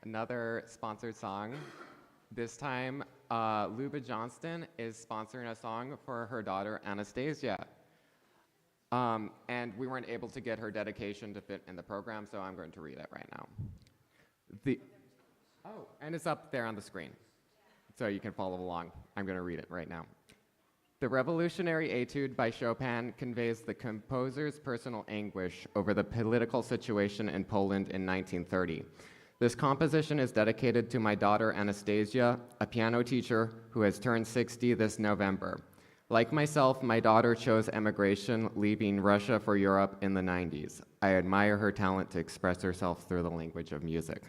another sponsored song. This time, Luba Johnston is sponsoring a song for her daughter, Anastasia. And we weren't able to get her dedication to fit in the program, so I'm going to read it right now. And it's up there on the screen, so you can follow along. I'm going to read it right now. The Revolutionary Etude by Chopin conveys the composer's personal anguish over the political situation in Poland in 1930. This composition is dedicated to my daughter Anastasia, a piano teacher who has turned 60 this November. Like myself, my daughter chose emigration, leaving Russia for Europe in the 90s. I admire her talent to express herself through the language of music.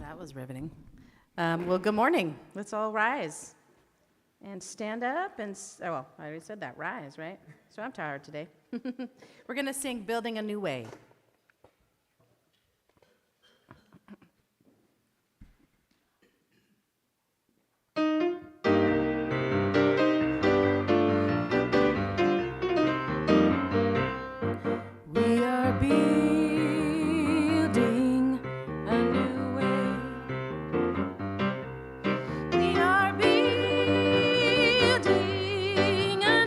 That was riveting. Well, good morning. Let's all rise and stand up and, oh, well, I already said that, rise, right? So I'm tired today. We're going to sing Building a New Way. We are building a new way. We are building a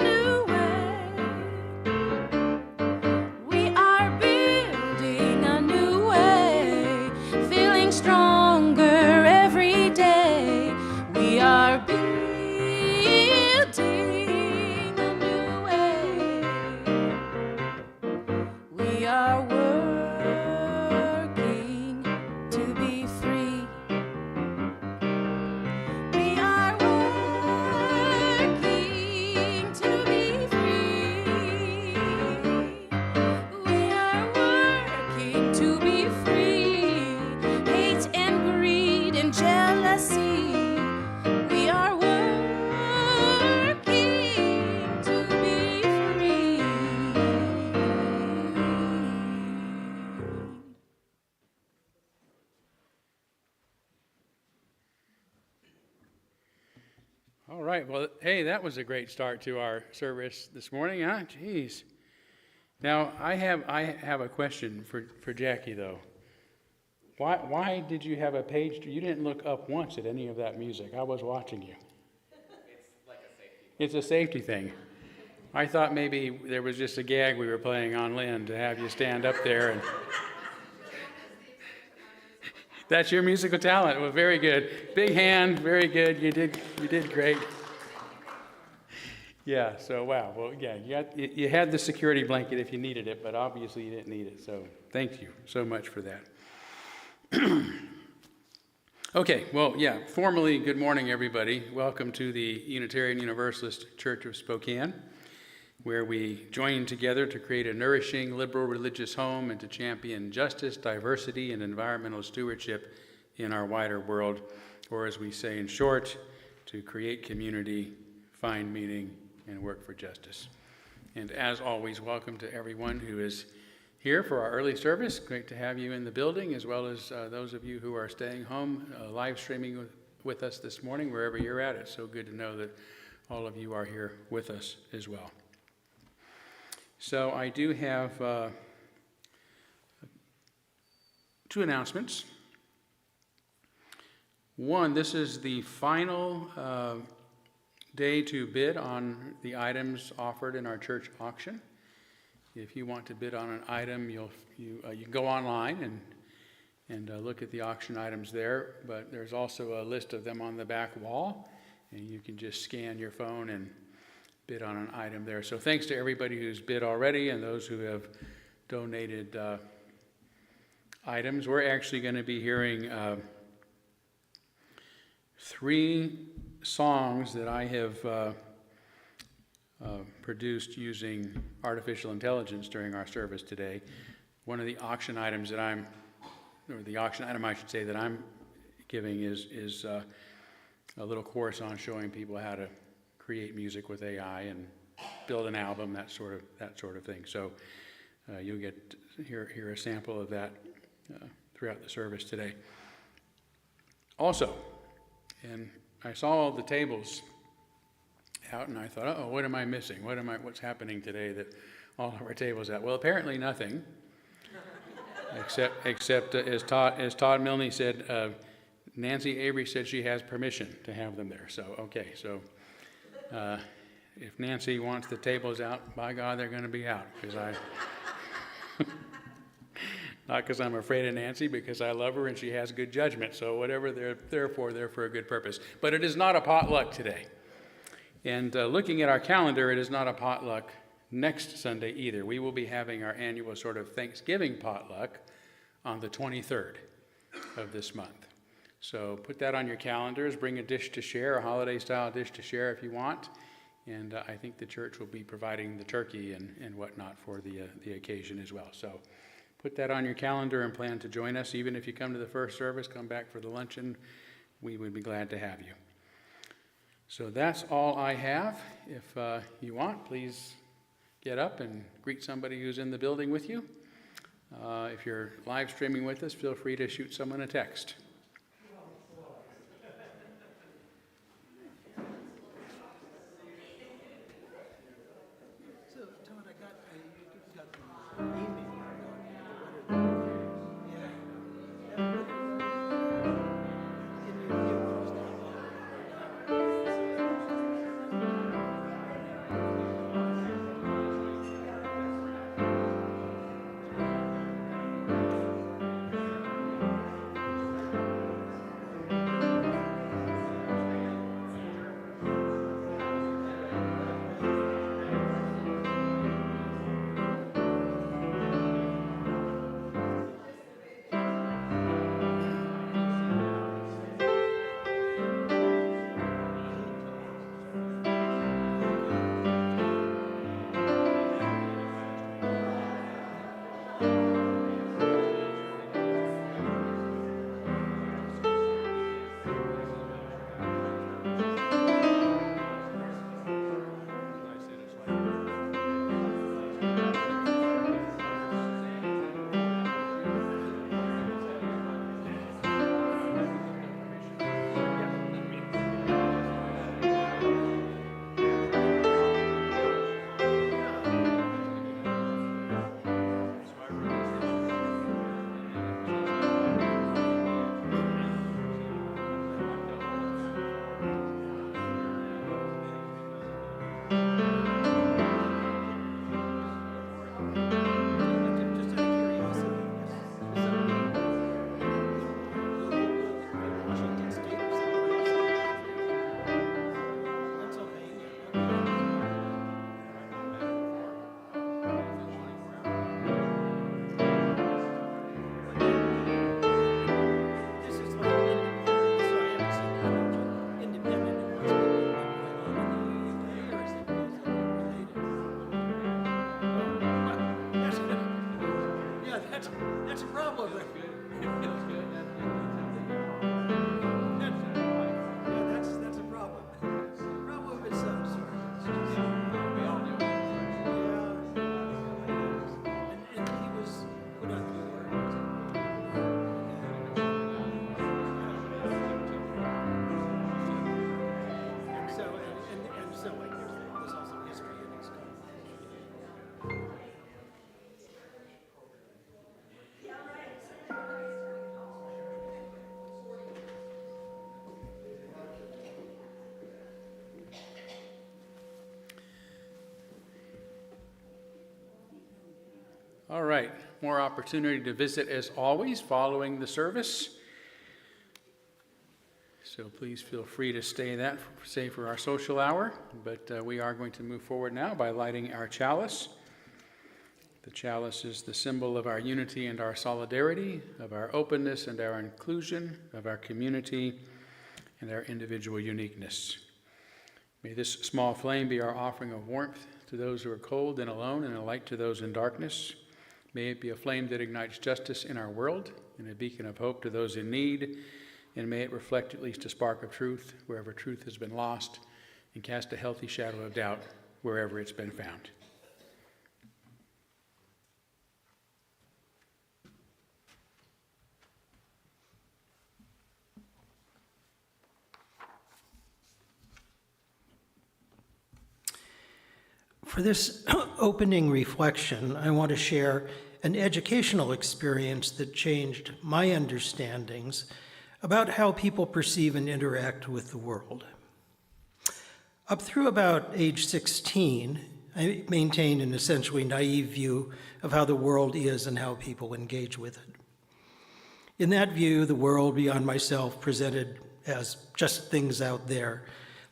right. Well, hey, that was a great start to our service this morning, huh? Jeez. Now, I have a question for Jackie, though. Why did you have a page? You didn't look up once at any of that music. I was watching you. It's like a safety. It's a safety thing. I thought maybe there was just a gag we were playing on Lynn to have you stand up there and... That's your musical talent. Well, very good. Big hand, very good. You did great. Yeah, so wow. Well, yeah, you had the security blanket if you needed it, but obviously you didn't need it. So thank you so much for that. Okay, well, yeah, formally, good morning, everybody. Welcome to the Unitarian Universalist Church of Spokane, where we join together to create a nourishing, liberal religious home and to champion justice, diversity, and environmental stewardship in our wider world, or as we say in short, to create community, find meaning, and work for justice. And as always, welcome to everyone who is here for our early service. Great to have you in the building, as well as those of you who are staying home, live streaming with us this morning, wherever you're at. It's so good to know that all of you are here with us as well. So I do have two announcements. One, this is the final day to bid on the items offered in our church auction. If you want to bid on an item, you can go online and look at the auction items there, but there's also a list of them on the back wall, and you can just scan your phone and bid on an item there. So thanks to everybody who's bid already and those who have donated items. We're actually going to be hearing 3 songs that I have produced using artificial intelligence during our service today. One of the auction items that I'm giving is a little course on showing people how to create music with AI and build an album, that sort of thing. So you'll get to hear a sample of that throughout the service today. Also, and I saw all the tables out, and I thought, oh, what am I missing? What's happening today that all of our tables out? Well, apparently nothing, except as Todd Milne said, Nancy Avery said she has permission to have them there. So okay, so if Nancy wants the tables out, by God, they're going to be out, because not because I'm afraid of Nancy, because I love her and she has good judgment. So whatever they're there for a good purpose. But it is not a potluck today. And looking at our calendar, it is not a potluck next Sunday either. We will be having our annual sort of Thanksgiving potluck on the 23rd of this month. So put that on your calendars. Bring a dish to share, a holiday-style dish to share if you want. And I think the church will be providing the turkey and whatnot for the occasion as well. So put that on your calendar and plan to join us. Even if you come to the first service, come back for the luncheon. We would be glad to have you. So that's all I have. If you want, please get up and greet somebody who's in the building with you. If you're live streaming with us, feel free to shoot someone a text. That's a problem. Yeah, that's a problem. Problem is some sort. We all do. Yeah. And he was put on the board. And so like there's also history in his conversation. All right, more opportunity to visit as always following the service. So please feel free to stay for our social hour, but we are going to move forward now by lighting our chalice. The chalice is the symbol of our unity and our solidarity, of our openness and our inclusion, of our community and our individual uniqueness. May this small flame be our offering of warmth to those who are cold and alone, and a light to those in darkness. May it be a flame that ignites justice in our world and a beacon of hope to those in need, and may it reflect at least a spark of truth wherever truth has been lost, and cast a healthy shadow of doubt wherever it's been found. For this opening reflection, I want to share an educational experience that changed my understandings about how people perceive and interact with the world. Up through about age 16, I maintained an essentially naive view of how the world is and how people engage with it. In that view, the world beyond myself presented as just things out there,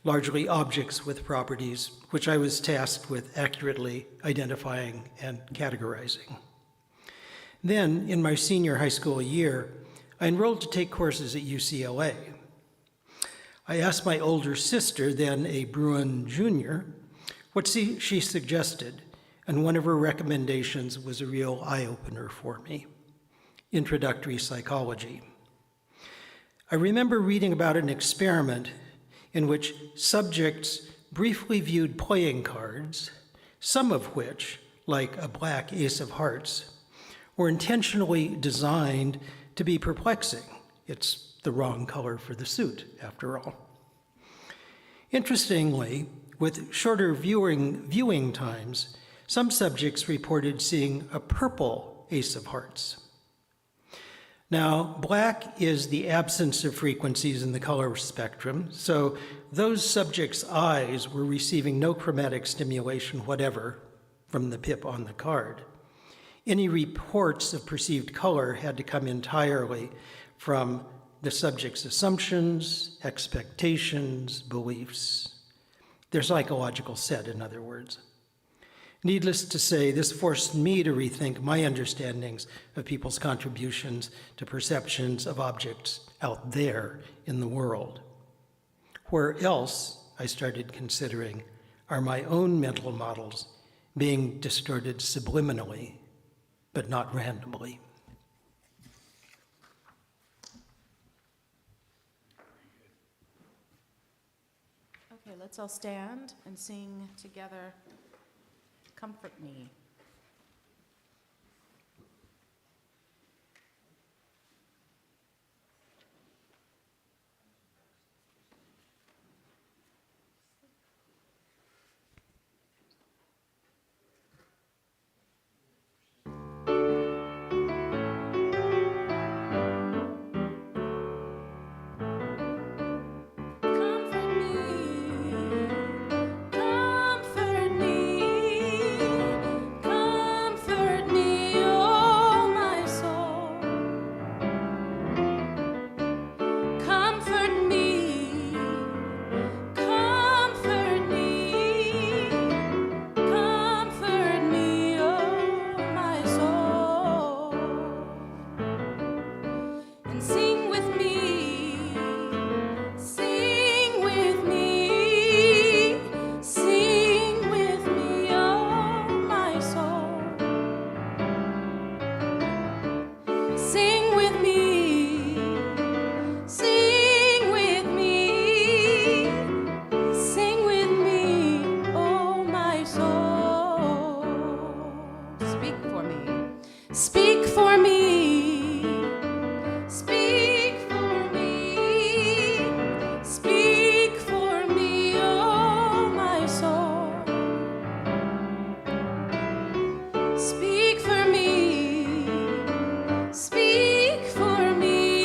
largely objects with properties, which I was tasked with accurately identifying and categorizing. Then, in my senior high school year, I enrolled to take courses at UCLA. I asked my older sister, then a Bruin Jr., what she suggested, and one of her recommendations was a real eye-opener for me: introductory psychology. I remember reading about an experiment in which subjects briefly viewed playing cards, some of which, like a black ace of hearts, were intentionally designed to be perplexing. It's the wrong color for the suit, after all. Interestingly, with shorter viewing times, some subjects reported seeing a purple ace of hearts. Now, black is the absence of frequencies in the color spectrum, so those subjects' eyes were receiving no chromatic stimulation whatever from the pip on the card. Any reports of perceived color had to come entirely from the subject's assumptions, expectations, beliefs. Their psychological set, in other words. Needless to say, this forced me to rethink my understandings of people's contributions to perceptions of objects out there in the world. Where else, I started considering, are my own mental models being distorted subliminally, but not randomly? Okay, let's all stand and sing together, "Comfort Me." Comfort me, my soul. Speak for me. Speak for me. Speak for me. Speak for me, oh my soul. Speak for me. Speak for me.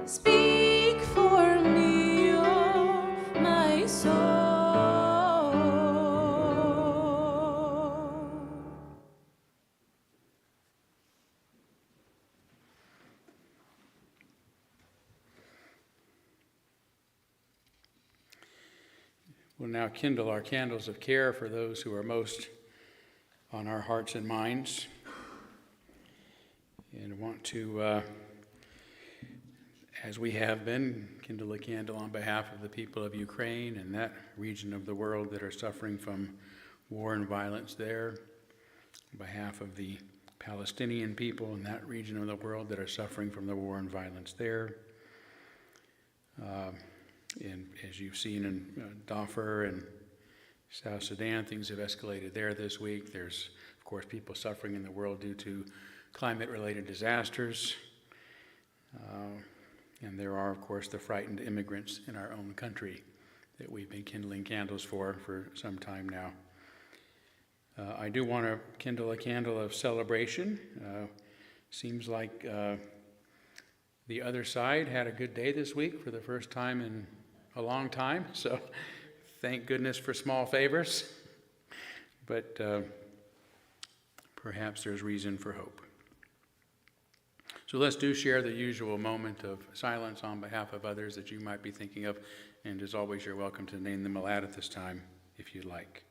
Speak for me, oh my soul. We'll now kindle our candles of care for those who are most on our hearts and minds. And want to, as we have been, kindle a candle on behalf of the people of Ukraine and that region of the world that are suffering from war and violence there, on behalf of the Palestinian people in that region of the world that are suffering from the war and violence there. And as you've seen in Darfur and South Sudan, things have escalated there this week. There's, of course, people suffering in the world due to climate-related disasters. And there are, of course, the frightened immigrants in our own country that we've been kindling candles for some time now. I do want to kindle a candle of celebration. Seems like the other side had a good day this week for the first time in a long time, so thank goodness for small favors. But perhaps there's reason for hope. So let's do share the usual moment of silence on behalf of others that you might be thinking of. And as always, you're welcome to name them aloud at this time if you'd like.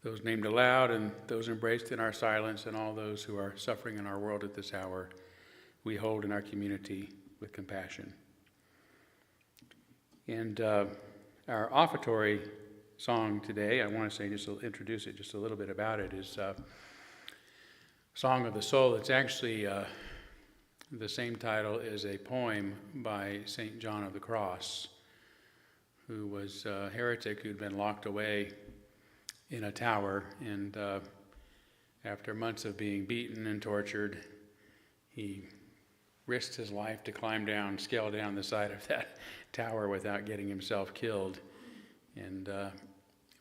Those named aloud and those embraced in our silence and all those who are suffering in our world at this hour, we hold in our community with compassion. And our offertory song today, I want to say, just to introduce it just a little bit about it, is Song of the Soul. It's actually the same title as a poem by St. John of the Cross, who was a heretic who'd been locked away in a tower, and after months of being beaten and tortured, he risked his life to scale down the side of that tower without getting himself killed. And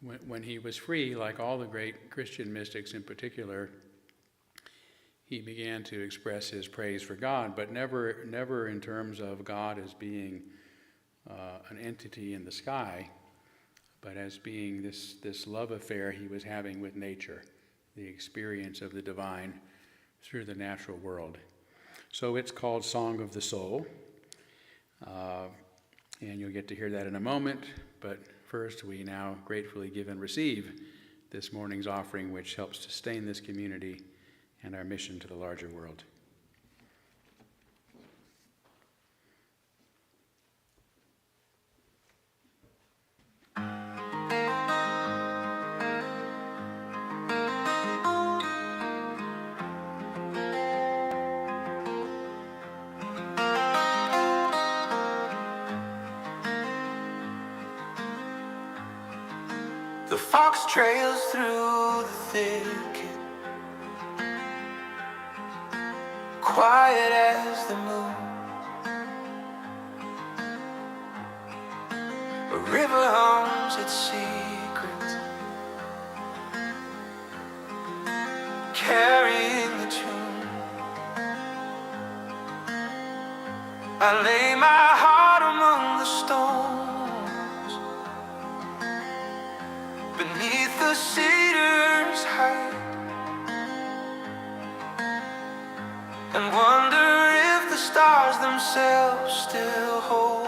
when he was free, like all the great Christian mystics in particular, he began to express his praise for God, but never in terms of God as being an entity in the sky, but as being this love affair he was having with nature, the experience of the divine through the natural world. So it's called Song of the Soul, and you'll get to hear that in a moment, but first we now gratefully give and receive this morning's offering, which helps sustain this community and our mission to the larger world. The fox trails through the thicket, quiet as the moon. A river hums its secrets, carrying the tune. I lay my heart among the stones, beneath the cedar's height, and wonder if the stars themselves still hold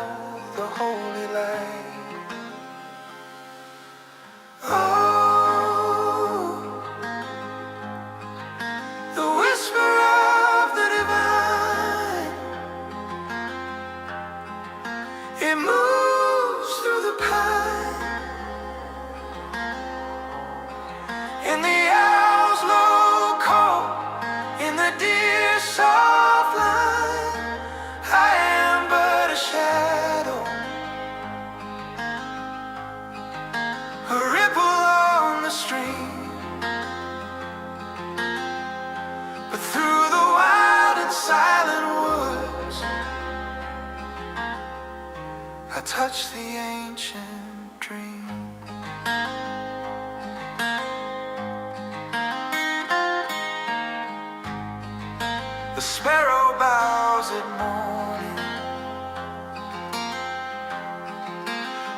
the holy light. Oh, the whisper of the divine, it moves through the pine, in the owl's low call, in the deer's soft line. I am but a shadow, a ripple on the stream, but through the wild and silent woods, I touch the ancient dream. The sparrow bows at morning,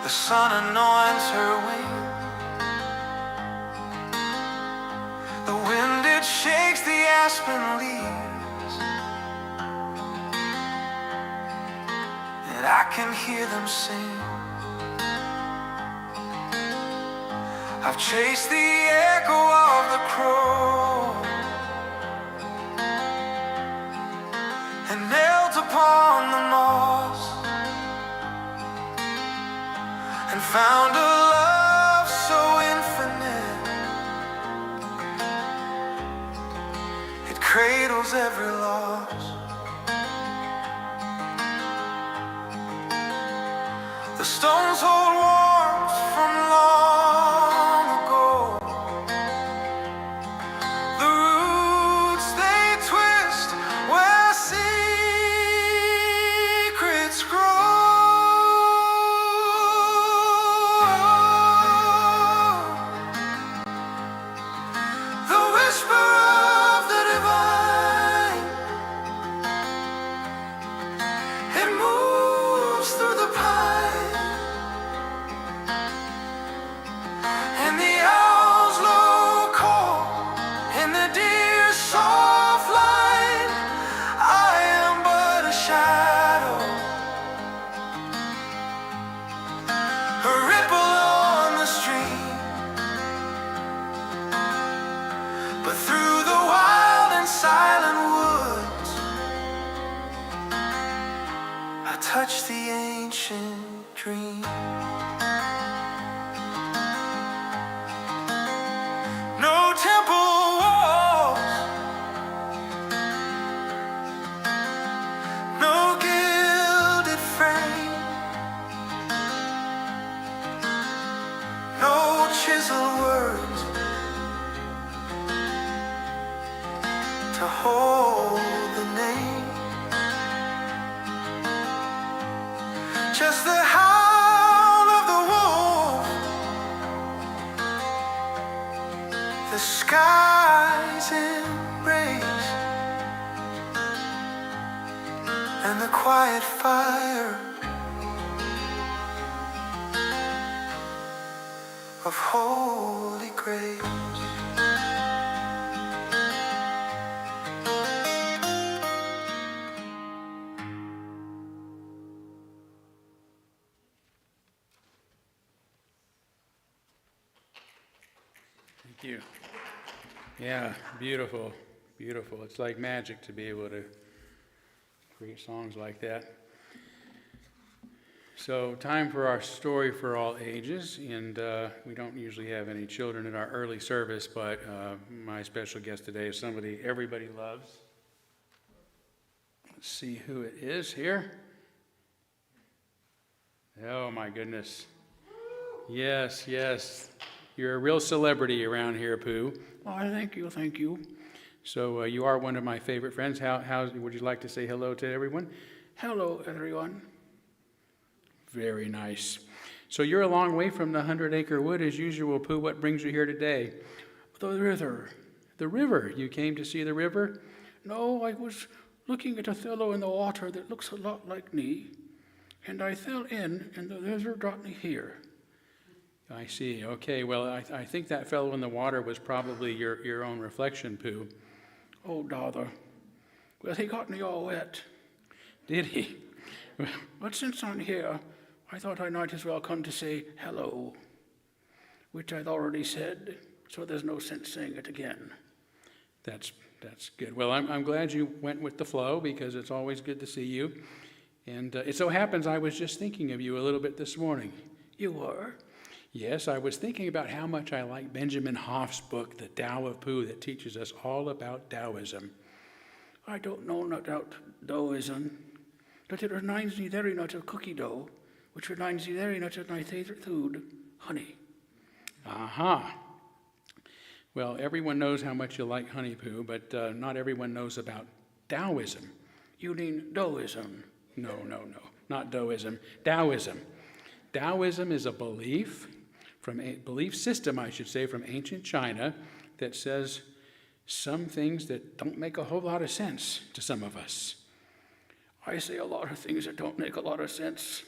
the sun anoints her wing, the wind it shakes the aspen leaves, and I can hear them sing. I've chased the echo of the crow and knelt upon the moss and found a love so infinite, it cradles every loss. The stones hold warmth from long ago, the roots they twist where secrets grow. The whisper of the divine, it moves through the pine, and the owl's low call, and the deer's soft line. I am but a shadow, a ripple on the stream, but through the wild and silent woods, I touch the ancient dream. No temple walls, no gilded frame, no chiseled words to hold the name, just the howl of the wolf, the sky's embrace, and the quiet fire of holy grace. Thank you. Yeah, beautiful, beautiful. It's like magic to be able to create songs like that. So, time for our story for all ages, and we don't usually have any children at our early service, but my special guest today is somebody everybody loves. Let's see who it is here. Oh my goodness. Yes, yes. You're a real celebrity around here, Pooh. Oh, thank you, thank you. So you are one of my favorite friends. How would you like to say hello to everyone? Hello, everyone. Very nice. So you're a long way from the 100-acre wood as usual, Pooh. What brings you here today? The river. The river. You came to see the river? No, I was looking at a fellow in the water that looks a lot like me, and I fell in, and the river got me here. I see. Okay, well, I think that fellow in the water was probably your own reflection, Pooh. Oh, Dother. Well, he got me all wet. Did he? But since I'm here, I thought I might as well come to say hello, which I'd already said, so there's no sense saying it again. That's good. Well, I'm glad you went with the flow, because it's always good to see you. And it so happens I was just thinking of you a little bit this morning. You were? Yes, I was thinking about how much I like Benjamin Hoff's book, The Tao of Pooh, that teaches us all about Taoism. I don't know about Taoism, but it reminds me very much of cookie dough, which reminds me very much of my favorite food, honey. Aha. Well, everyone knows how much you like honey, Pooh, but not everyone knows about Taoism. You mean Taoism? No, not Taoism. Taoism. Taoism is a belief system, I should say, from ancient China that says some things that don't make a whole lot of sense to some of us. I say a lot of things that don't make a lot of sense.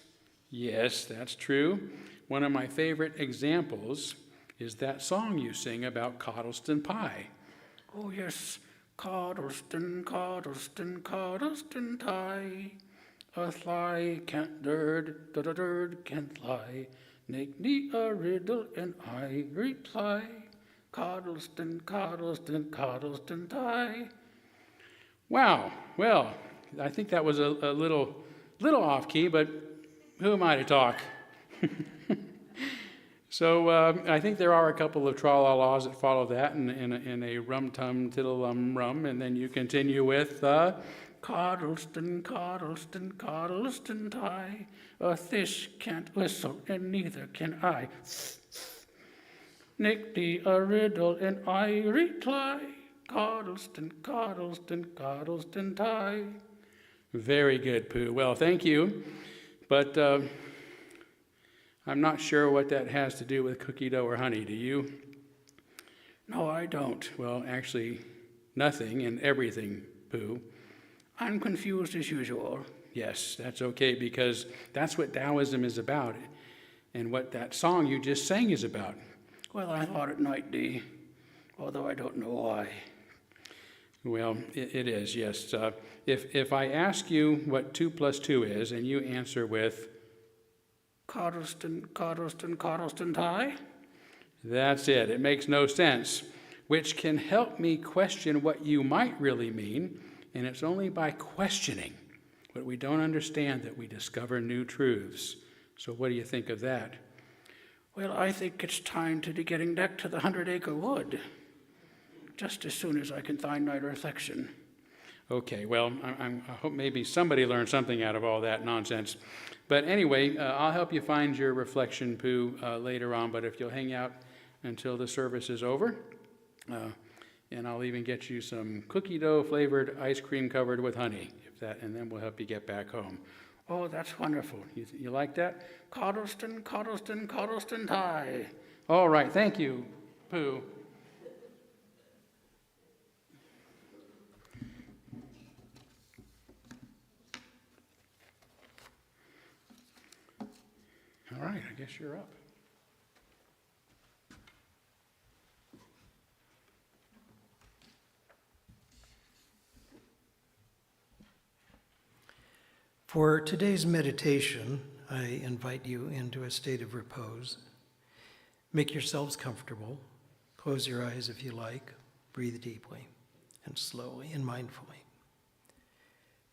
Yes, that's true. One of my favorite examples is that song you sing about Coddleston pie. Oh yes, Coddleston, Coddleston, Coddleston pie. A fly can't dird can't lie. Make me a riddle and I reply. Coddleston, Coddleston, Coddleston pie. Wow, well, I think that was a little off key, but who am I to talk? So I think there are a couple of tra-la-las that follow that in a rum-tum, tiddle-lum-rum, and then you continue with Coddleston, Coddleston, Coddleston tie. A fish can't whistle, and neither can I. Nick me a riddle, and I reply. Coddleston, Coddleston, Coddleston tie. Very good, Pooh. Well, thank you. But I'm not sure what that has to do with cookie dough or honey. Do you? No, I don't. Well, actually, nothing and everything, Pooh. I'm confused as usual. Yes, that's okay, because that's what Taoism is about, and what that song you just sang is about. Well, I thought it might be, although I don't know why. Well, it is, yes. If I ask you what 2 + 2 is, and you answer with Coddleston, Coddleston, Coddleston tie, that's it. It makes no sense, which can help me question what you might really mean, and it's only by questioning what we don't understand that we discover new truths. So what do you think of that? Well, I think it's time to be getting back to the 100-acre wood, just as soon as I can find my reflection. Okay, well, I hope maybe somebody learned something out of all that nonsense. But anyway, I'll help you find your reflection, Pooh, later on, but if you'll hang out until the service is over, and I'll even get you some cookie dough flavored ice cream covered with honey, and then we'll help you get back home. Oh, that's wonderful. You like that? Coddleston, Coddleston, Coddleston tie. All right, thank you, Pooh. All right, I guess you're up. For today's meditation, I invite you into a state of repose. Make yourselves comfortable. Close your eyes if you like. Breathe deeply and slowly and mindfully.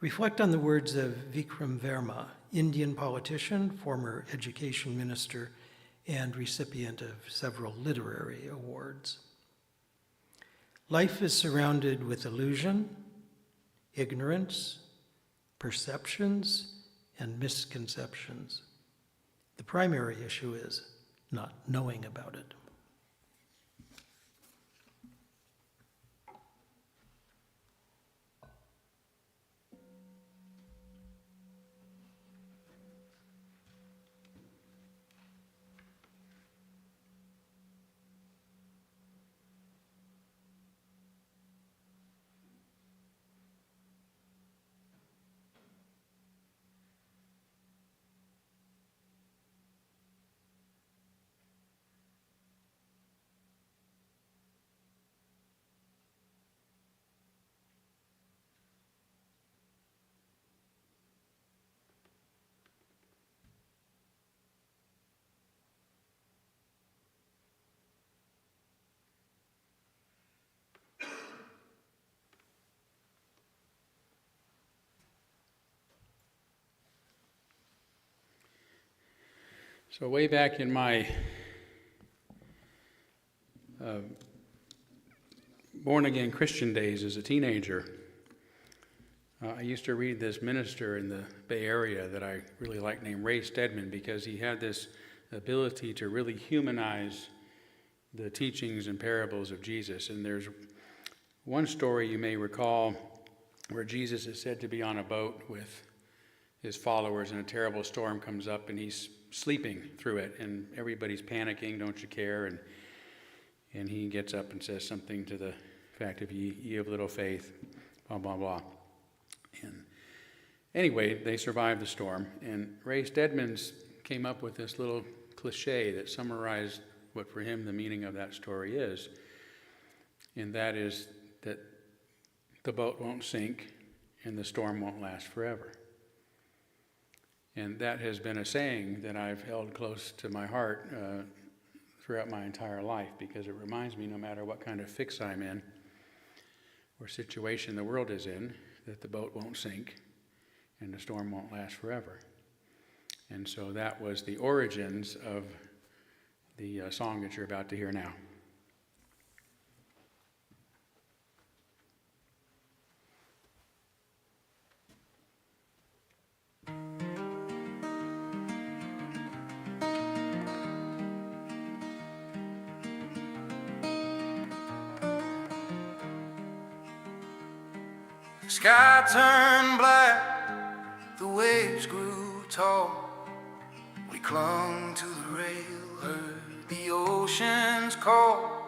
Reflect on the words of Vikram Verma, Indian politician, former education minister, and recipient of several literary awards. Life is surrounded with illusion, ignorance, perceptions, and misconceptions. The primary issue is not knowing about it. So way back in my born-again Christian days as a teenager, I used to read this minister in the Bay Area that I really liked named Ray Stedman, because he had this ability to really humanize the teachings and parables of Jesus. And there's one story you may recall where Jesus is said to be on a boat with his followers, and a terrible storm comes up, and he's sleeping through it, and everybody's panicking, don't you care? And he gets up and says something to the fact of, ye of little faith, blah, blah, blah. And anyway, they survived the storm, and Ray Stedman's came up with this little cliche that summarized what for him the meaning of that story is, and that is that the boat won't sink and the storm won't last forever. And that has been a saying that I've held close to my heart throughout my entire life, because it reminds me, no matter what kind of fix I'm in or situation the world is in, that the boat won't sink and the storm won't last forever. And so that was the origins of the song that you're about to hear now. The sky turned black, the waves grew tall. We clung to the rail, heard the ocean's call.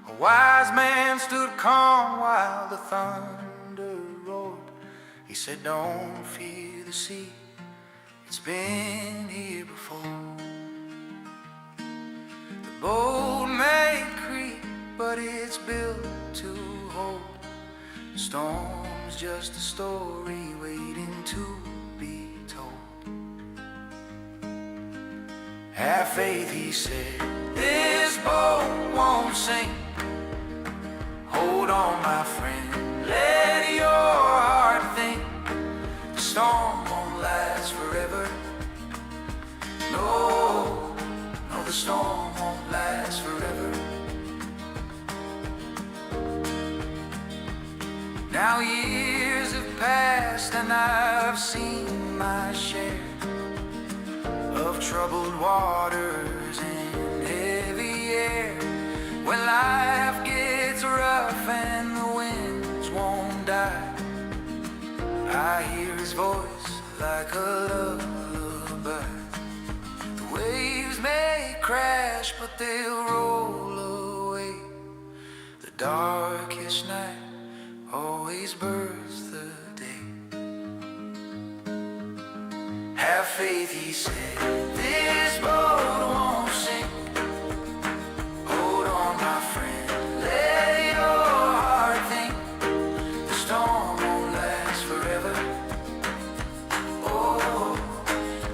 A wise man stood calm while the thunder roared. He said, don't fear the sea, it's been here before. The boat may creak, but it's built to hold. The storm's just a story waiting to be told. Have faith, he said, this boat won't sink. Hold on, my friend, let your heart think. The storm won't last forever. No, no, the storm won't last forever. Now years have passed and I've seen my share of troubled waters and heavy air. When life gets rough and the winds won't die, I hear his voice like a lullaby. The waves may crash, but they'll roll away. The darkest night always births the day. Have faith, he said, this boat won't sink. Hold on, my friend, let your heart think. The storm won't last forever. Oh,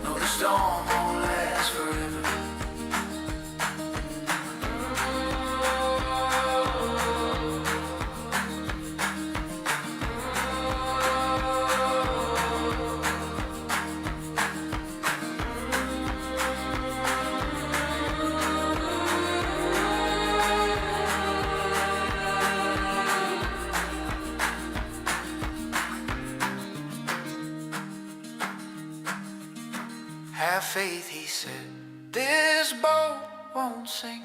no, the storm won't last forever. Have faith, he said, this boat won't sink.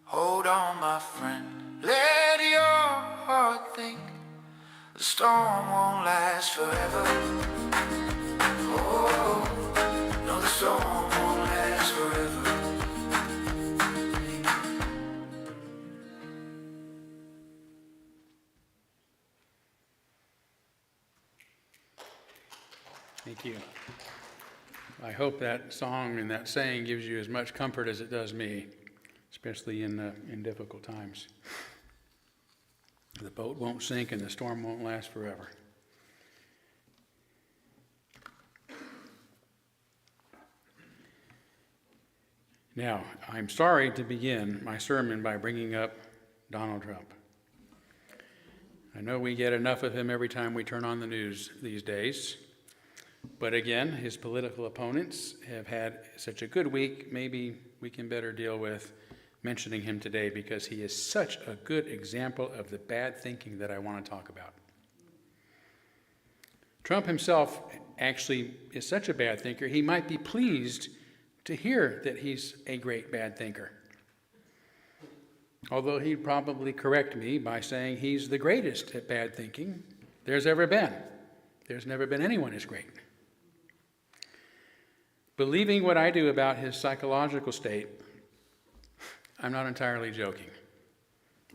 Hold on, my friend, let your heart think. The storm won't last forever. Oh, no, the storm won't last forever. Thank you. I hope that song and that saying gives you as much comfort as it does me, especially in difficult times. The boat won't sink and the storm won't last forever. Now, I'm sorry to begin my sermon by bringing up Donald Trump. I know we get enough of him every time we turn on the news these days. But again, his political opponents have had such a good week, maybe we can better deal with mentioning him today because he is such a good example of the bad thinking that I want to talk about. Trump himself actually is such a bad thinker, he might be pleased to hear that he's a great bad thinker. Although he'd probably correct me by saying he's the greatest at bad thinking there's ever been. There's never been anyone as great. Believing what I do about his psychological state, I'm not entirely joking.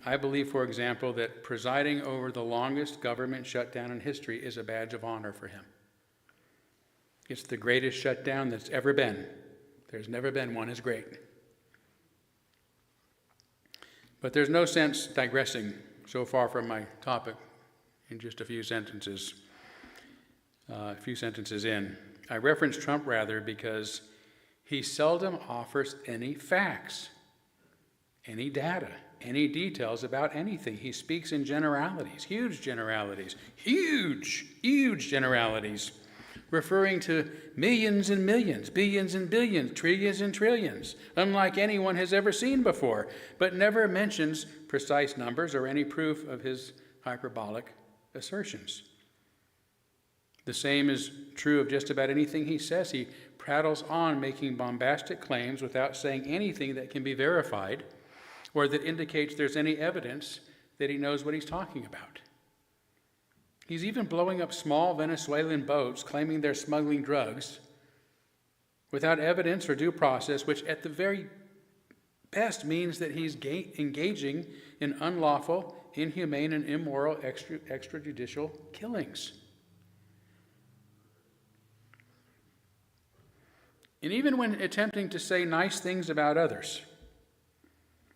I believe, for example, that presiding over the longest government shutdown in history is a badge of honor for him. It's the greatest shutdown that's ever been. There's never been one as great. But there's no sense digressing so far from my topic in just a few sentences in. I reference Trump rather because he seldom offers any facts, any data, any details about anything. He speaks in generalities, huge generalities, referring to millions and millions, billions and billions, trillions and trillions, unlike anyone has ever seen before, but never mentions precise numbers or any proof of his hyperbolic assertions. The same is true of just about anything he says. He prattles on, making bombastic claims without saying anything that can be verified or that indicates there's any evidence that he knows what he's talking about. He's even blowing up small Venezuelan boats claiming they're smuggling drugs without evidence or due process, which at the very best means that he's engaging in unlawful, inhumane, and immoral extrajudicial killings. And even when attempting to say nice things about others,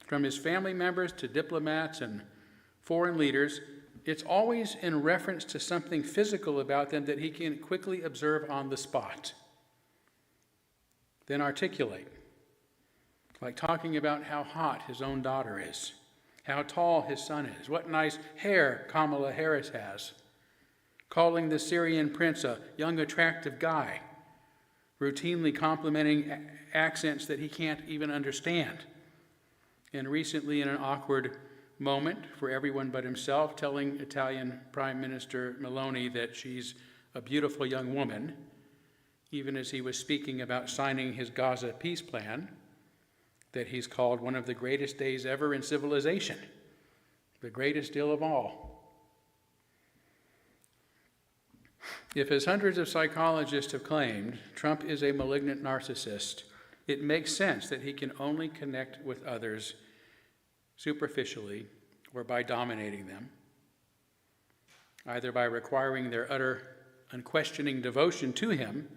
from his family members to diplomats and foreign leaders, it's always in reference to something physical about them that he can quickly observe on the spot, then articulate, like talking about how hot his own daughter is, how tall his son is, what nice hair Kamala Harris has, calling the Syrian prince a young, attractive guy, routinely complimenting accents that he can't even understand, and recently in an awkward moment for everyone but himself, telling Italian Prime Minister Meloni that she's a beautiful young woman, even as he was speaking about signing his Gaza peace plan that he's called one of the greatest days ever in civilization, the greatest deal of all. If, as hundreds of psychologists have claimed, Trump is a malignant narcissist, it makes sense that he can only connect with others superficially or by dominating them, either by requiring their utter, unquestioning devotion to him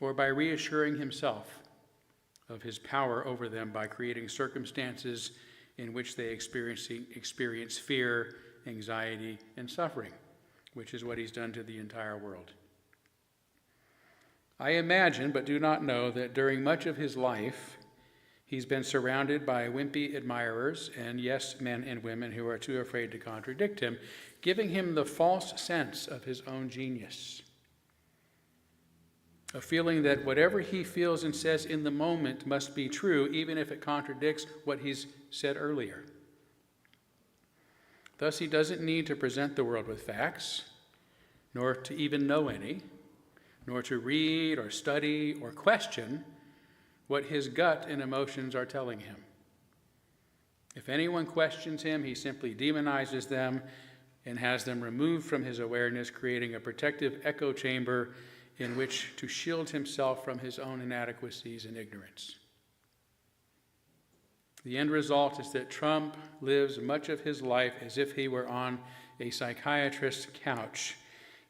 or by reassuring himself of his power over them by creating circumstances in which they experience fear, anxiety, and suffering, which is what he's done to the entire world. I imagine, but do not know, that during much of his life, he's been surrounded by wimpy admirers and, yes, men and women who are too afraid to contradict him, giving him the false sense of his own genius, a feeling that whatever he feels and says in the moment must be true, even if it contradicts what he's said earlier. Thus, he doesn't need to present the world with facts, nor to even know any, nor to read or study or question what his gut and emotions are telling him. If anyone questions him, he simply demonizes them and has them removed from his awareness, creating a protective echo chamber in which to shield himself from his own inadequacies and ignorance. The end result is that Trump lives much of his life as if he were on a psychiatrist's couch,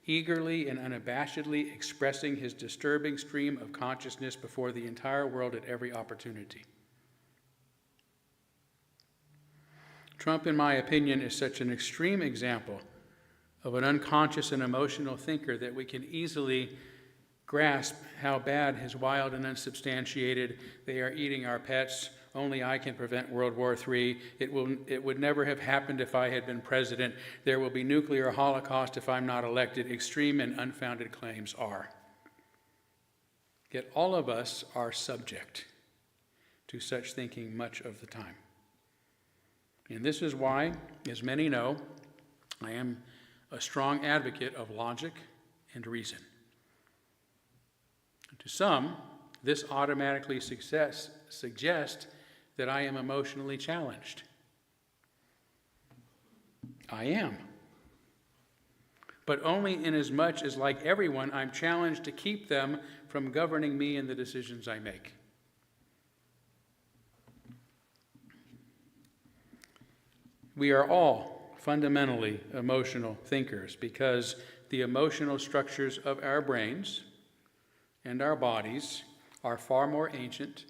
eagerly and unabashedly expressing his disturbing stream of consciousness before the entire world at every opportunity. Trump, in my opinion, is such an extreme example of an unconscious and emotional thinker that we can easily grasp how bad his wild and unsubstantiated "they are eating our pets, only I can prevent World War III. It would never have happened if I had been president. There will be nuclear holocaust if I'm not elected," extreme and unfounded claims are. Yet all of us are subject to such thinking much of the time. And this is why, as many know, I am a strong advocate of logic and reason. To some, this automatically suggests that I am emotionally challenged. I am. But only inasmuch as, like everyone, I'm challenged to keep them from governing me in the decisions I make. We are all fundamentally emotional thinkers because the emotional structures of our brains and our bodies are far more ancient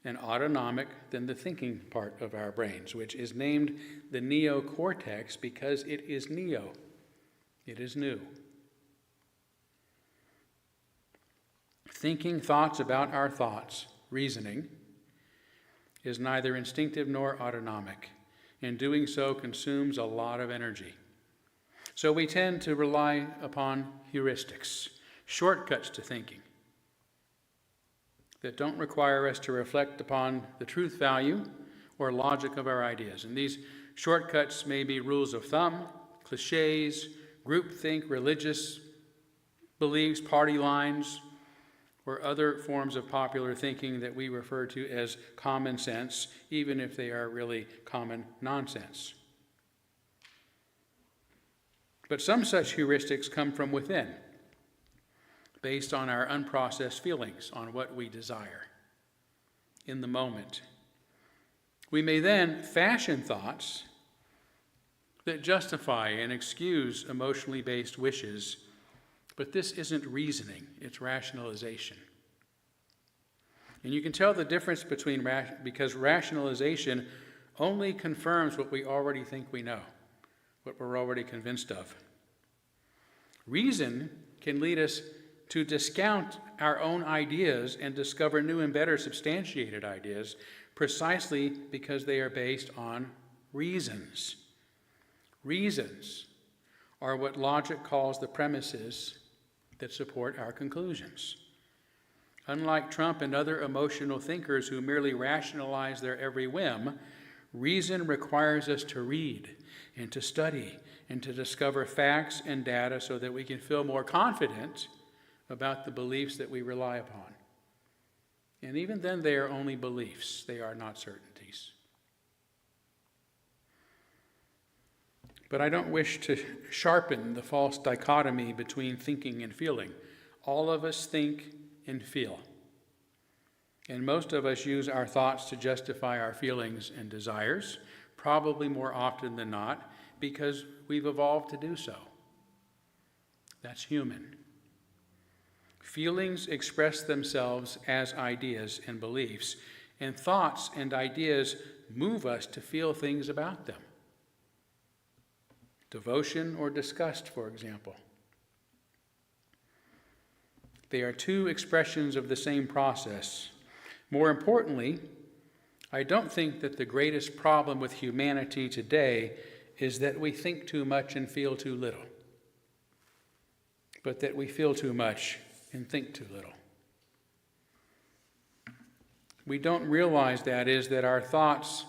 and autonomic than the thinking part of our brains, which is named the neocortex because it is neo. It is new. Thinking thoughts about our thoughts, reasoning, is neither instinctive nor autonomic, and doing so consumes a lot of energy. So we tend to rely upon heuristics, shortcuts to thinking, that don't require us to reflect upon the truth value or logic of our ideas. And these shortcuts may be rules of thumb, cliches, groupthink, religious beliefs, party lines, or other forms of popular thinking that we refer to as common sense, even if they are really common nonsense. But some such heuristics come from within, based on our unprocessed feelings, on what we desire in the moment. We may then fashion thoughts that justify and excuse emotionally based wishes, but this isn't reasoning, it's rationalization. And you can tell the difference between because rationalization only confirms what we already think we know, what we're already convinced of. Reason can lead us to discount our own ideas and discover new and better substantiated ideas precisely because they are based on reasons. Reasons are what logic calls the premises that support our conclusions. Unlike Trump and other emotional thinkers who merely rationalize their every whim, reason requires us to read and to study and to discover facts and data so that we can feel more confident about the beliefs that we rely upon. And even then, they are only beliefs, they are not certainties. But I don't wish to sharpen the false dichotomy between thinking and feeling. All of us think and feel. And most of us use our thoughts to justify our feelings and desires, probably more often than not, because we've evolved to do so. That's human. Feelings express themselves as ideas and beliefs, and thoughts and ideas move us to feel things about them. Devotion or disgust, for example. They are two expressions of the same process. More importantly, I don't think that the greatest problem with humanity today is that we think too much and feel too little, but that we feel too much and think too little. We don't realize that our thoughts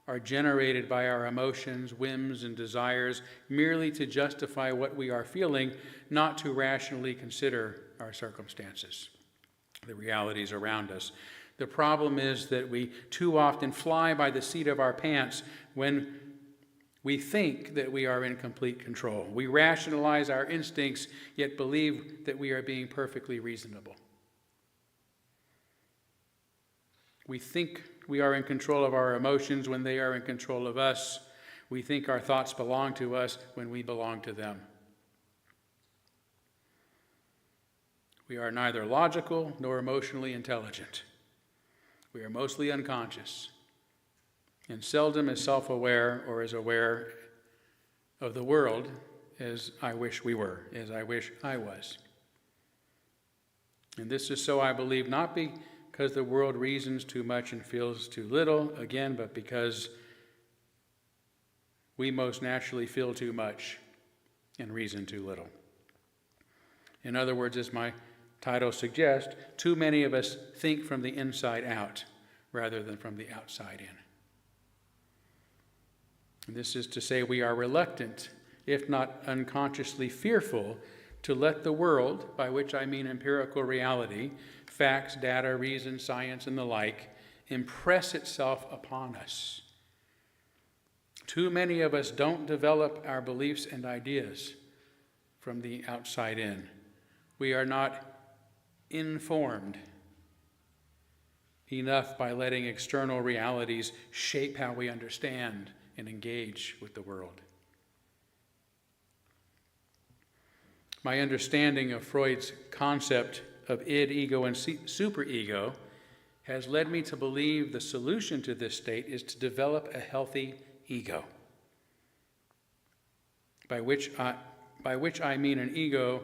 are generated by our emotions, whims, and desires merely to justify what we are feeling, not to rationally consider our circumstances, the realities around us. The problem is that we too often fly by the seat of our pants when we think that we are in complete control. We rationalize our instincts, yet believe that we are being perfectly reasonable. We think we are in control of our emotions when they are in control of us. We think our thoughts belong to us when we belong to them. We are neither logical nor emotionally intelligent. We are mostly unconscious and seldom as self-aware or as aware of the world as I wish we were, as I wish I was. And this is so, I believe, not because the world reasons too much and feels too little, again, but because we most naturally feel too much and reason too little. In other words, as my title suggests, too many of us think from the inside out rather than from the outside in. And this is to say we are reluctant, if not unconsciously fearful, to let the world, by which I mean empirical reality, facts, data, reason, science, and the like, impress itself upon us. Too many of us don't develop our beliefs and ideas from the outside in. We are not informed enough by letting external realities shape how we understand and engage with the world. My understanding of Freud's concept of id, ego, and superego has led me to believe the solution to this state is to develop a healthy ego, by which I mean an ego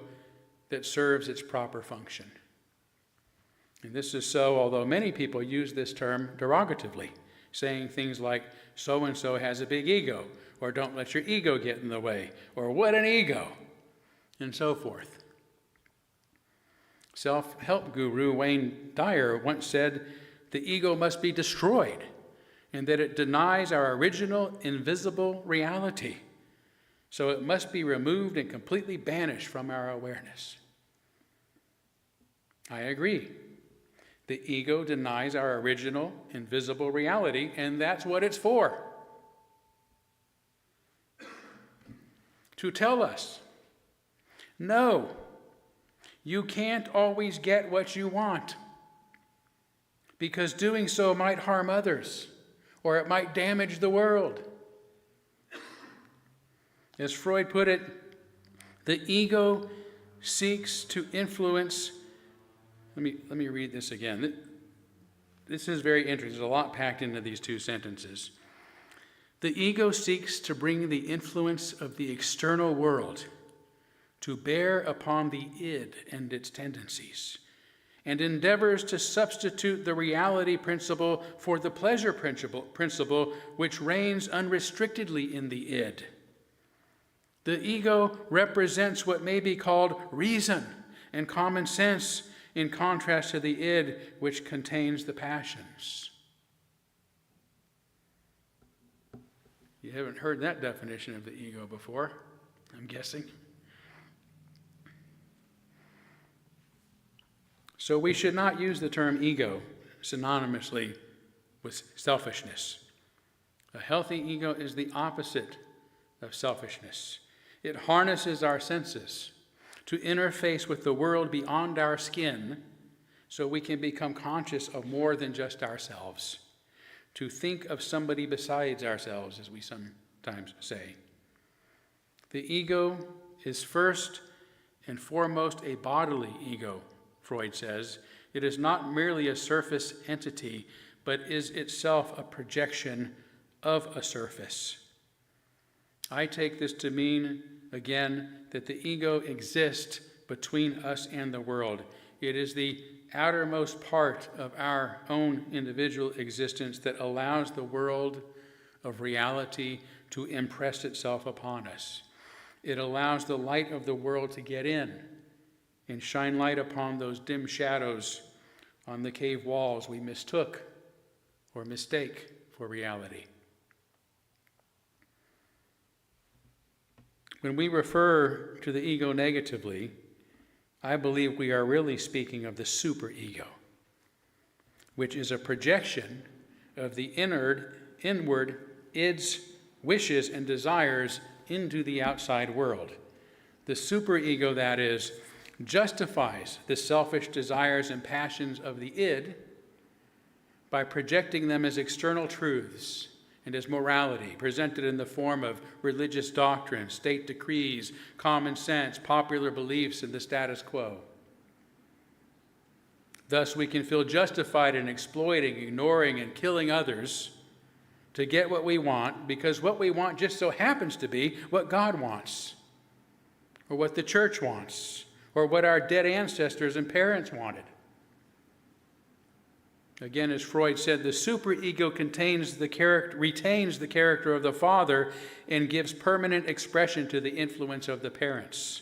that serves its proper function. And this is so, although many people use this term derogatively, saying things like, so-and-so has a big ego, or don't let your ego get in the way, or what an ego, and so forth. Self-help guru Wayne Dyer once said, the ego must be destroyed, and that it denies our original invisible reality. So it must be removed and completely banished from our awareness. I agree. The ego denies our original invisible reality, and that's what it's for. To tell us, no, you can't always get what you want, because doing so might harm others, or it might damage the world. As Freud put it, the ego seeks to influence. Let me read this again. This is very interesting. There's a lot packed into these two sentences. The ego seeks to bring the influence of the external world to bear upon the id and its tendencies, and endeavors to substitute the reality principle for the pleasure principle which reigns unrestrictedly in the id. The ego represents what may be called reason and common sense, in contrast to the id, which contains the passions. You haven't heard that definition of the ego before, I'm guessing. So we should not use the term ego synonymously with selfishness. A healthy ego is the opposite of selfishness. It harnesses our senses to interface with the world beyond our skin so we can become conscious of more than just ourselves, to think of somebody besides ourselves, as we sometimes say. The ego is first and foremost a bodily ego, Freud says. It is not merely a surface entity, but is itself a projection of a surface. I take this to mean, again, that the ego exists between us and the world. It is the outermost part of our own individual existence that allows the world of reality to impress itself upon us. It allows the light of the world to get in and shine light upon those dim shadows on the cave walls we mistook or mistake for reality. When we refer to the ego negatively, I believe we are really speaking of the superego, which is a projection of the inward id's wishes and desires into the outside world. The superego, that is, justifies the selfish desires and passions of the id by projecting them as external truths and as morality, presented in the form of religious doctrine, state decrees, common sense, popular beliefs, and the status quo. Thus, we can feel justified in exploiting, ignoring, and killing others to get what we want, because what we want just so happens to be what God wants, or what the church wants, or what our dead ancestors and parents wanted. Again, as Freud said, the superego retains the character of the father and gives permanent expression to the influence of the parents.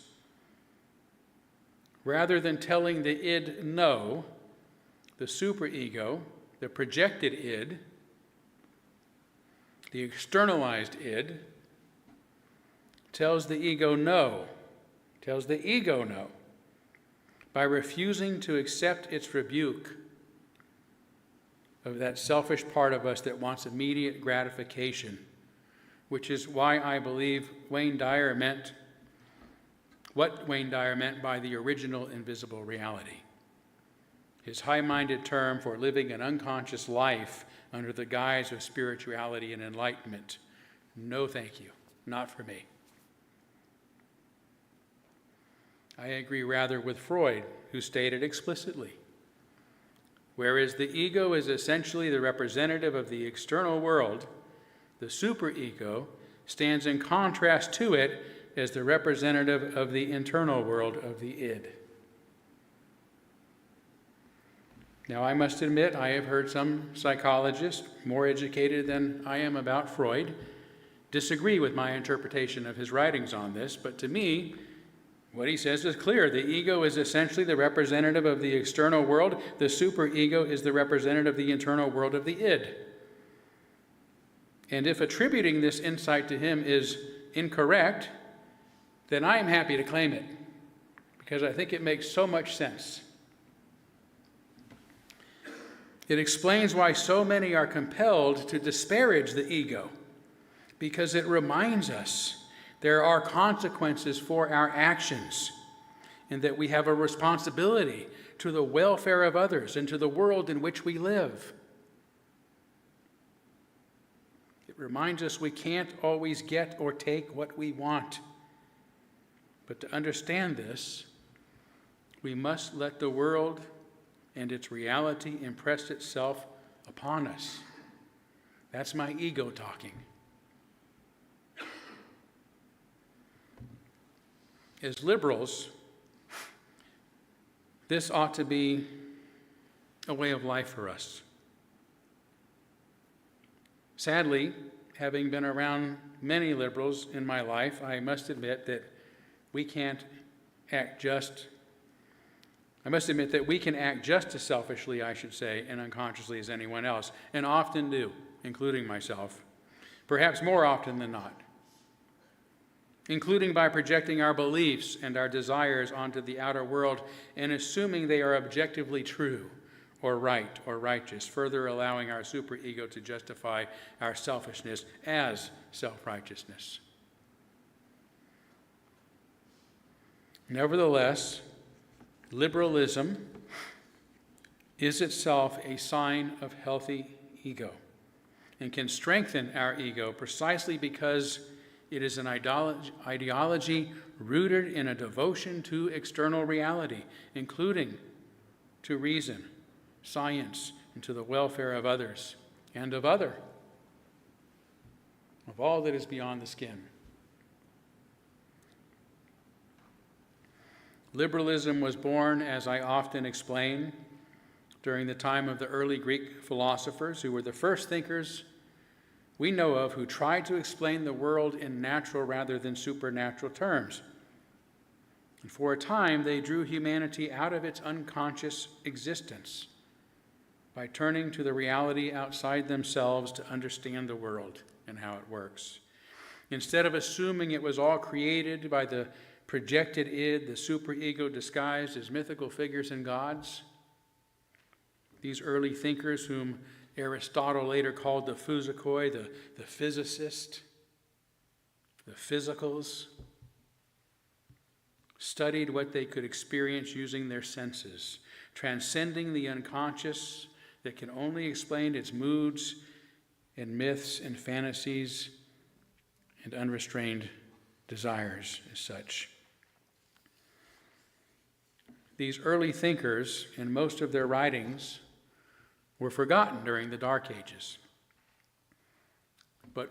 rather than telling the id no, the superego, the projected id, the externalized id, tells the ego no, by refusing to accept its rebuke of that selfish part of us that wants immediate gratification, which is why I believe Wayne Dyer meant what Wayne Dyer meant by the original invisible reality. His high-minded term for living an unconscious life under the guise of spirituality and enlightenment. No, thank you. Not for me. I agree rather with Freud, who stated explicitly, whereas the ego is essentially the representative of the external world, the superego stands in contrast to it as the representative of the internal world of the id. Now, I must admit, I have heard some psychologists, more educated than I am about Freud, disagree with my interpretation of his writings on this, but to me, what he says is clear. The ego is essentially the representative of the external world. The superego is the representative of the internal world of the id. And if attributing this insight to him is incorrect, then I am happy to claim it, because I think it makes so much sense. It explains why so many are compelled to disparage the ego, because it reminds us there are consequences for our actions, and that we have a responsibility to the welfare of others and to the world in which we live. It reminds us we can't always get or take what we want. But to understand this, we must let the world and its reality impress itself upon us. That's my ego talking. As liberals, this ought to be a way of life for us. Sadly, having been around many liberals in my life, I must admit that we can act just as selfishly, I should say, and unconsciously as anyone else, and often do, including myself, perhaps more often than not, including by projecting our beliefs and our desires onto the outer world and assuming they are objectively true or right or righteous, further allowing our superego to justify our selfishness as self-righteousness. Nevertheless, liberalism is itself a sign of healthy ego and can strengthen our ego precisely because it is an ideology rooted in a devotion to external reality, including to reason, science, and to the welfare of others and of all that is beyond the skin. Liberalism was born, as I often explain, during the time of the early Greek philosophers, who were the first thinkers we know of who tried to explain the world in natural rather than supernatural terms. And for a time, they drew humanity out of its unconscious existence by turning to the reality outside themselves to understand the world and how it works. Instead of assuming it was all created by the projected id, the superego disguised as mythical figures and gods, these early thinkers, whom Aristotle later called the physikoi, the physicist, the physicals, studied what they could experience using their senses, transcending the unconscious that can only explain its moods and myths and fantasies and unrestrained desires as such. These early thinkers, in most of their writings, were forgotten during the Dark Ages, but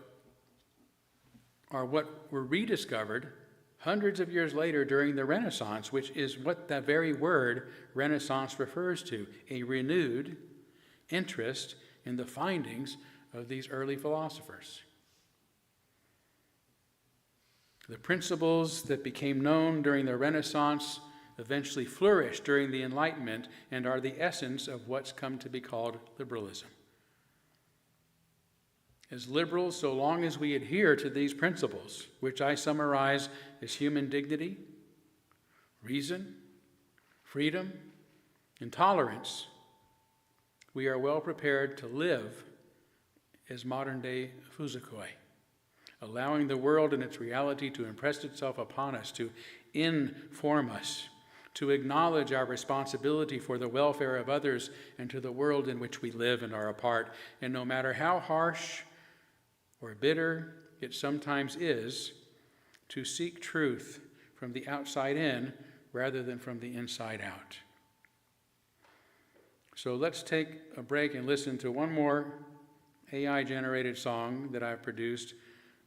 are what were rediscovered hundreds of years later during the Renaissance, which is what that very word Renaissance refers to, a renewed interest in the findings of these early philosophers. The principles that became known during the Renaissance eventually flourished during the Enlightenment and are the essence of what's come to be called liberalism. As liberals, so long as we adhere to these principles, which I summarize as human dignity, reason, freedom, and tolerance, we are well prepared to live as modern-day Fuzukoi, allowing the world and its reality to impress itself upon us, to inform us, to acknowledge our responsibility for the welfare of others and to the world in which we live and are a part. And no matter how harsh or bitter it sometimes is, to seek truth from the outside in rather than from the inside out. So let's take a break and listen to one more AI-generated song that I've produced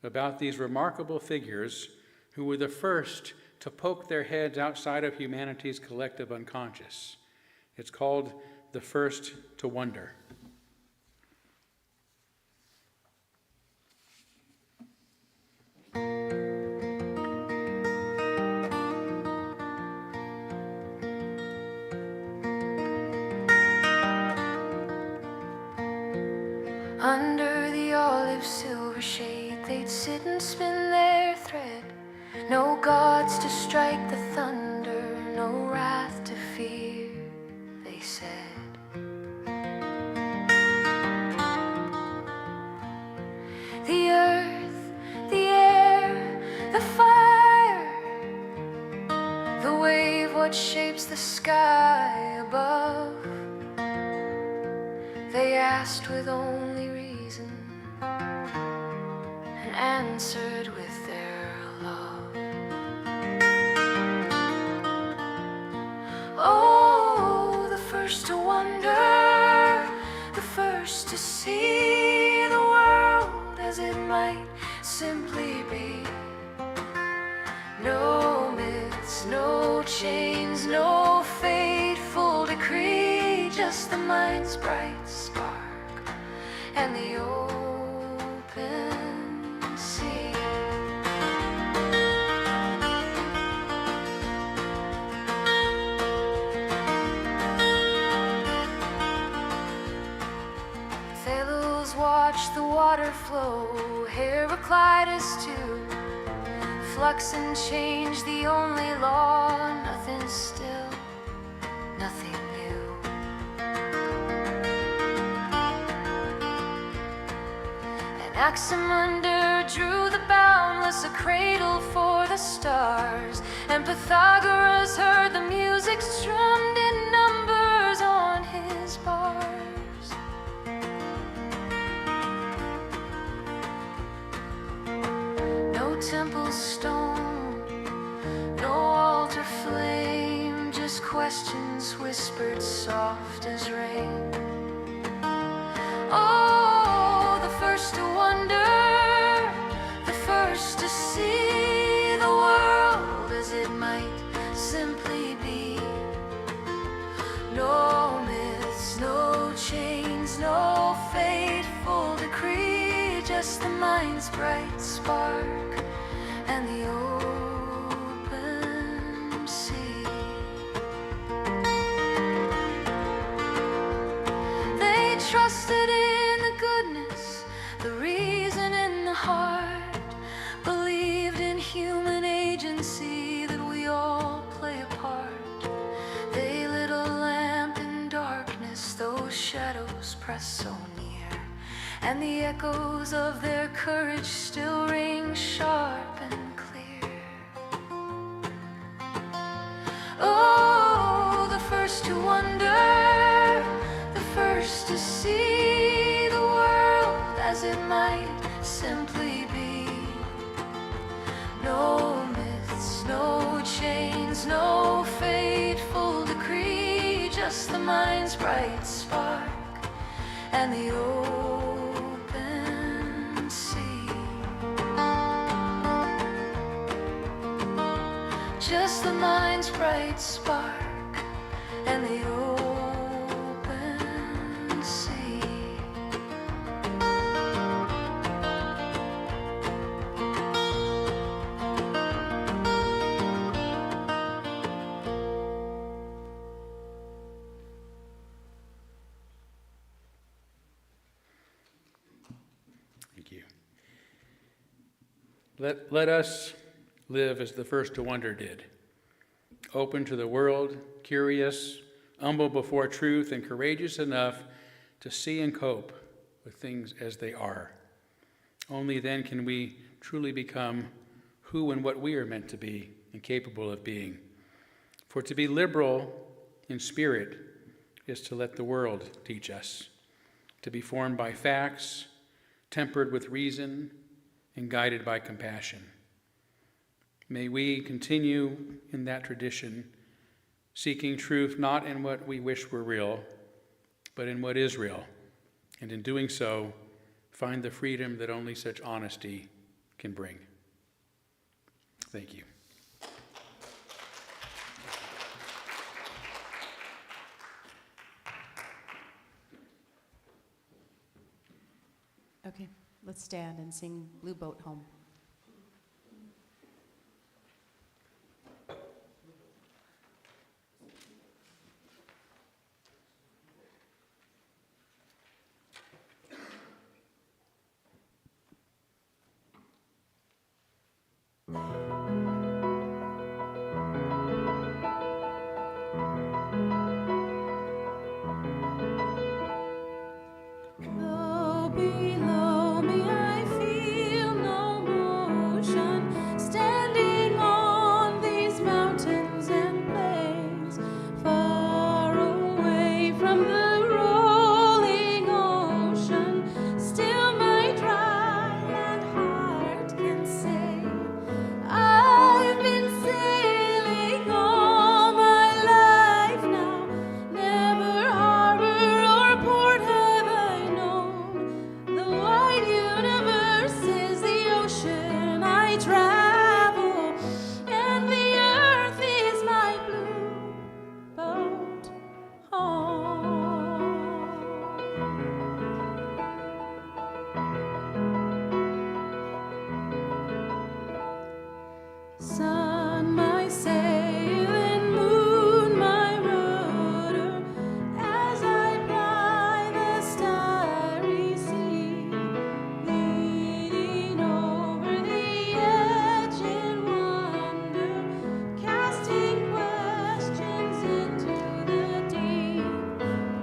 about these remarkable figures who were the first to poke their heads outside of humanity's collective unconscious. It's called The First to Wonder. Under the olive silver shade, they'd sit and spin their thread. No gods to strike the thunder, no wrath to fear, they said. The earth, the air, the fire, the wave, what shapes the sky above? They asked with only reason and answered with their love. Oh, the first to wonder, the first to see the world as it might simply be. No myths, no chains, no fateful decree, just the mind's bright spark and the open sea. Thales watched the water flow, Heraclitus too. Flux and change, the only law, nothing still, nothing new. Anaximander drew the boundless, a cradle for the stars, and Pythagoras heard the music strummed in numbers on his bars. No temple stone, no altar flame, just questions whispered soft as rain. Oh, the first to wonder, the first to see the world as it might simply be. No myths, no chains, no fateful decree, just the mind's bright spark and the open sea. They trusted in the goodness, the reason in the heart, believed in human agency, that we all play a part. They lit a lamp in darkness, those shadows press so near, and the echoes of their courage still ring sharp and clear. Oh, the first to wonder, the first to see the world as it might simply be. No myths, no chains, no fateful decree, just the mind's bright spark and the open sea. Just the mind's bright spark and the open sea. Let us live as the first to wonder did, open to the world, curious, humble before truth, and courageous enough to see and cope with things as they are. Only then can we truly become who and what we are meant to be and capable of being. For to be liberal in spirit is to let the world teach us, to be formed by facts, tempered with reason, and guided by compassion. May we continue in that tradition, seeking truth not in what we wish were real, but in what is real, and in doing so, find the freedom that only such honesty can bring. Thank you. Okay, let's stand and sing Blue Boat Home. Low below me, I feel no motion, standing on these mountains and plains, far away from the rolling ocean. Still my dry land heart can say, I've been sailing all my life now. Never harbor or port have I known. The wide universe is the ocean I travel, and the earth is my blue boat home. Sun, my sail, and moon, my rudder, as I ply the starry sea, leading over the edge in wonder, casting questions into the deep,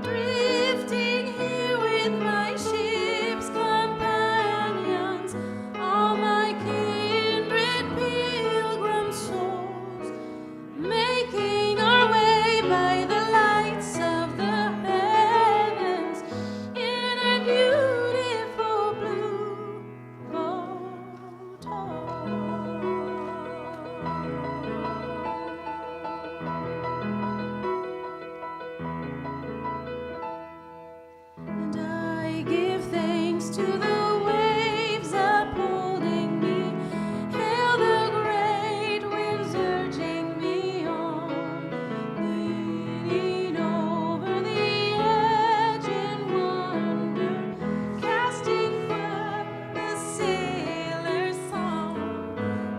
drifting here with my ship's companions, all my kindred pilgrim souls, making our way by the lights of the heavens in a beautiful blue boat home. And I give thanks to the waves upholding me, hail the great winds urging me on, leading over the edge in wonder, casting forth the sailor's song.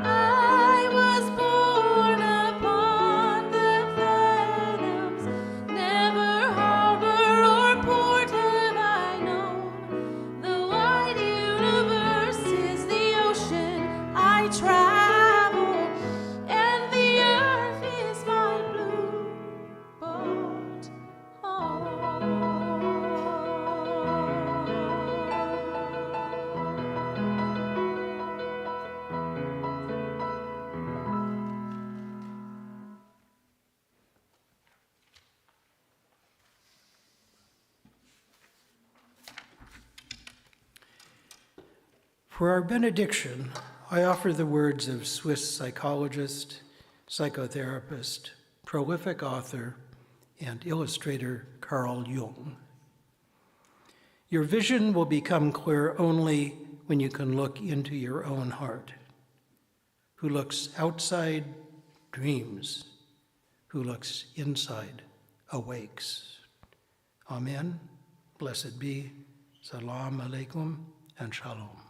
I was born upon the fathoms, never harbor or port have I known. The wide universe is the ocean I travel, and the earth is my blue boat home. For our benediction, I offer the words of Swiss psychologist, psychotherapist, prolific author, and illustrator Carl Jung. Your vision will become clear only when you can look into your own heart. Who looks outside dreams, who looks inside awakes. Amen. Blessed be. Salam alaikum and shalom.